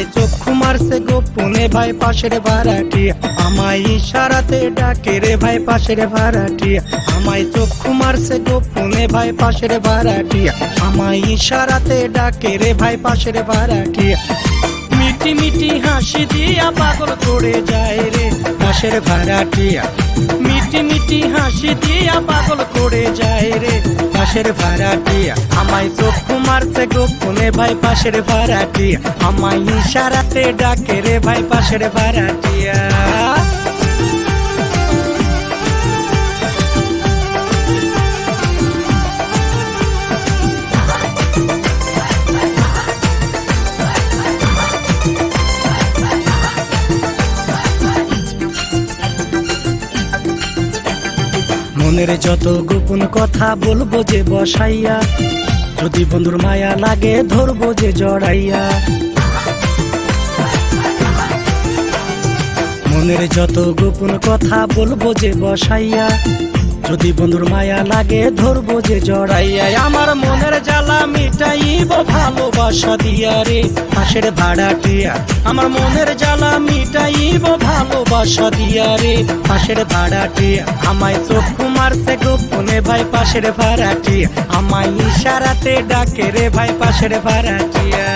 আমায় চক্ষু মারছে গোপনে ভাই পাশের ভাড়াটিয়া, আমায় ইশারাতে ডাকে রে ভাই পাশের ভাড়াটিয়া। আমায় চক্ষু মারছে গোপনে ভাই পাশের ভাড়াটিয়া, আমায় ইশারাতে ডাকে রে ভাই পাশের ভাড়াটিয়া। মিটি মিটি হাসি দিয়া পাগল করে যায় রে পাশের ভাড়াটিয়া, মিটি মিটি হাসি দিয়া পাগল করে যায় রে পাশের ভাড়াটিয়া। আমায় চক্ষু মারছে গোপনে ভাই পাশের ভাড়াটিয়া, আমায় ইশারাতে ডাকে রে ভাই পাশের ভাড়াটিয়া। মনের যত গোপন কথা বলবো যে বসাইয়া, যদি বন্ধুর মায়া লাগে ধরবো যে জড়াইয়া। মনের যত গোপন কথা বলবো যে বসাইয়া, যদি বন্ধুর মায়া লাগে ধরবো যে জড়াইয়া। আমার মনের জ্বালা মিটাইব ভালোবাসা দিয়া রে পাশের ভাড়াটিয়া, আমার মনের জ্বালা মিটাইব ভালোবাসা দিয়া রে পাশের ভাড়াটিয়া। আমায় চক্ষু মারছে গোপনে ভাই পাশের ভাড়াটিয়া, আমায় ইশারাতে ডাকে রে ভাই পাশের ভাড়াটিয়া।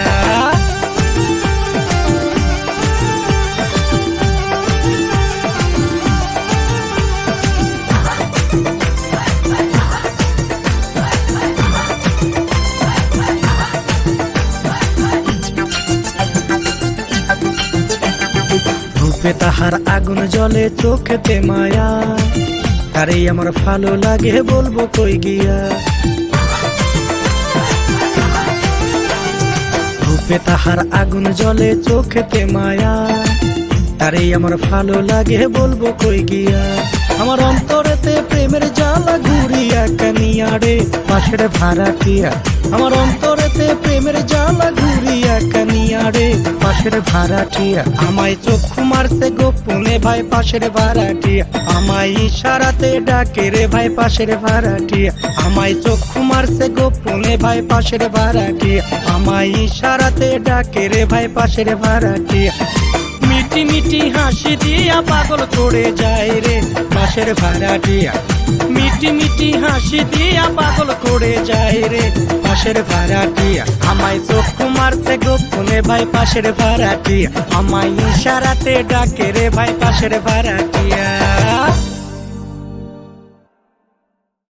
রূপে তাহার আগুন জ্বলে চোখেতে মায়া, তারে আমার ভালো লাগে বলবো কই গিয়া। রূপে তাহার আগুন জ্বলে চোখেতে মায়া, তারে আমার ভালো লাগে বলবো কই গিয়া। আমার অন্তরেতে প্রেমের জ্বালা ঘুরিয়া কানিয়া রে পাশের ভাড়াটিয়া, আমার অন্তরেতে প্রেমের জ্বালা ঘুরিয়া কানিয়া রে পাশের ভাড়াটিয়া। আমায় চক্ষু মারছে গোপনে ভাই পাশের ভাড়াটিয়া, আমায় ইশারাতে ডাকে রে ভাই পাশের ভাড়াটিয়া। আমায় চক্ষু মারছে গোপনে ভাই পাশের ভাড়াটিয়া, আমায় ইশারাতে ডাকে রে ভাই পাশের ভাড়াটিয়া। মিটি মিটি হাসি দিয়া পাগল করে যায় রে পাশের ভাড়াটিয়া, মিটি মিটি হাসি দিয়া পাগল করে যায় রে পাশের ভাড়াটিয়া। আমায় চক্ষু মারছে গোপনে ভাই পাশের ভাড়াটিয়া, আমায় ইশারাতে ডাকে রে ভাই পাশের ভাড়াটিয়া।